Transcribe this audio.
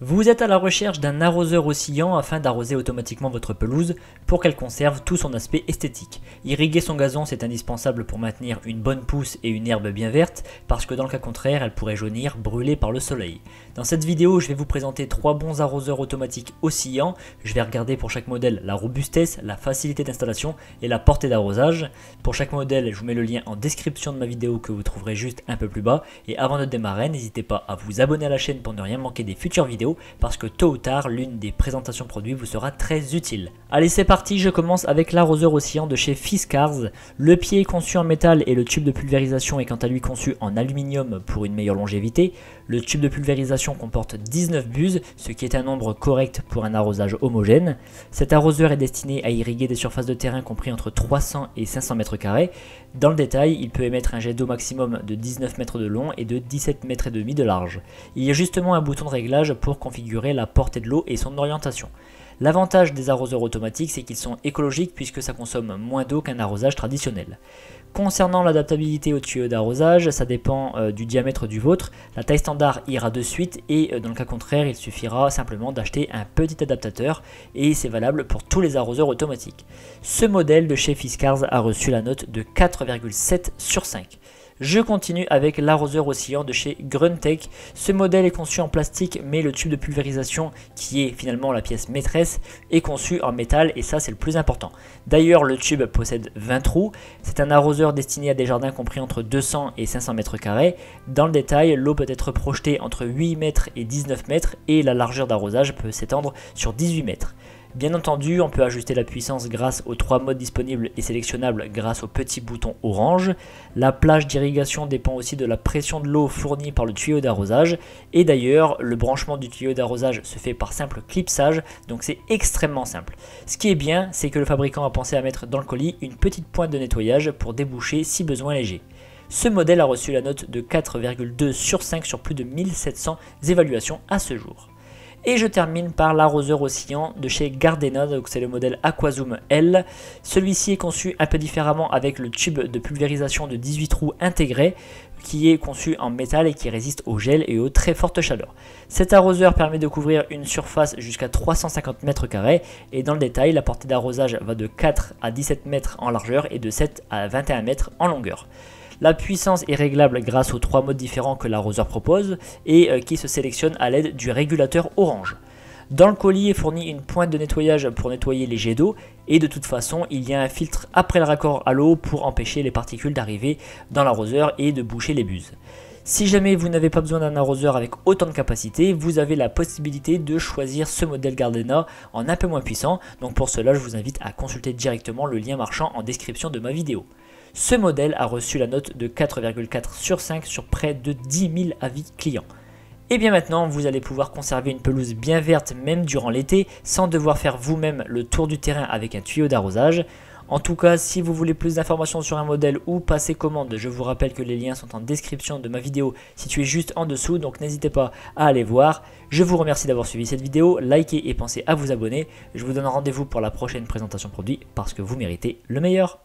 Vous êtes à la recherche d'un arroseur oscillant afin d'arroser automatiquement votre pelouse pour qu'elle conserve tout son aspect esthétique. Irriguer son gazon, c'est indispensable pour maintenir une bonne pousse et une herbe bien verte, parce que dans le cas contraire, elle pourrait jaunir, brûlée par le soleil. Dans cette vidéo, je vais vous présenter 3 bons arroseurs automatiques oscillants. Je vais regarder pour chaque modèle la robustesse, la facilité d'installation et la portée d'arrosage. Pour chaque modèle, je vous mets le lien en description de ma vidéo que vous trouverez juste un peu plus bas. Et avant de démarrer, n'hésitez pas à vous abonner à la chaîne pour ne rien manquer des futures vidéos, parce que tôt ou tard, l'une des présentations produits vous sera très utile. Allez, c'est parti, je commence avec l'arroseur oscillant de chez Fiskars. Le pied est conçu en métal et le tube de pulvérisation est quant à lui conçu en aluminium pour une meilleure longévité. Le tube de pulvérisation comporte 19 buses, ce qui est un nombre correct pour un arrosage homogène. Cet arroseur est destiné à irriguer des surfaces de terrain compris entre 300 et 500 mètres carrés. Dans le détail, il peut émettre un jet d'eau maximum de 19 mètres de long et de 17 mètres et demi de large. Il y a justement un bouton de réglage pour configurer la portée de l'eau et son orientation. L'avantage des arroseurs automatiques, c'est qu'ils sont écologiques puisque ça consomme moins d'eau qu'un arrosage traditionnel. Concernant l'adaptabilité au tuyau d'arrosage, ça dépend du diamètre du vôtre. La taille standard ira de suite et dans le cas contraire, il suffira simplement d'acheter un petit adaptateur et c'est valable pour tous les arroseurs automatiques. Ce modèle de chez Fiskars a reçu la note de 4,7 sur 5. Je continue avec l'arroseur oscillant de chez Gruntech. Ce modèle est conçu en plastique, mais le tube de pulvérisation, qui est finalement la pièce maîtresse, est conçu en métal et ça c'est le plus important. D'ailleurs, le tube possède 20 trous. C'est un arroseur destiné à des jardins compris entre 200 et 500 mètres carrés. Dans le détail, l'eau peut être projetée entre 8 mètres et 19 mètres et la largeur d'arrosage peut s'étendre sur 18 mètres. Bien entendu, on peut ajuster la puissance grâce aux 3 modes disponibles et sélectionnables grâce au petit bouton orange. La plage d'irrigation dépend aussi de la pression de l'eau fournie par le tuyau d'arrosage. Et d'ailleurs, le branchement du tuyau d'arrosage se fait par simple clipsage, donc c'est extrêmement simple. Ce qui est bien, c'est que le fabricant a pensé à mettre dans le colis une petite pointe de nettoyage pour déboucher si besoin léger. Ce modèle a reçu la note de 4,2 sur 5 sur plus de 1700 évaluations à ce jour. Et je termine par l'arroseur oscillant de chez Gardena, donc c'est le modèle Aquazoom L. Celui-ci est conçu un peu différemment avec le tube de pulvérisation de 18 trous intégré qui est conçu en métal et qui résiste au gel et aux très fortes chaleurs. Cet arroseur permet de couvrir une surface jusqu'à 350 mètres carrés et dans le détail, la portée d'arrosage va de 4 à 17 mètres en largeur et de 7 à 21 mètres en longueur. La puissance est réglable grâce aux 3 modes différents que l'arroseur propose et qui se sélectionnent à l'aide du régulateur orange. Dans le colis est fournie une pointe de nettoyage pour nettoyer les jets d'eau et de toute façon il y a un filtre après le raccord à l'eau pour empêcher les particules d'arriver dans l'arroseur et de boucher les buses. Si jamais vous n'avez pas besoin d'un arroseur avec autant de capacité, vous avez la possibilité de choisir ce modèle Gardena en un peu moins puissant. Donc pour cela, je vous invite à consulter directement le lien marchand en description de ma vidéo. Ce modèle a reçu la note de 4,4 sur 5 sur près de 10 000 avis clients. Et bien maintenant, vous allez pouvoir conserver une pelouse bien verte même durant l'été sans devoir faire vous-même le tour du terrain avec un tuyau d'arrosage. En tout cas, si vous voulez plus d'informations sur un modèle ou passer commande, je vous rappelle que les liens sont en description de ma vidéo située juste en dessous, donc n'hésitez pas à aller voir. Je vous remercie d'avoir suivi cette vidéo, likez et pensez à vous abonner. Je vous donne rendez-vous pour la prochaine présentation produit parce que vous méritez le meilleur.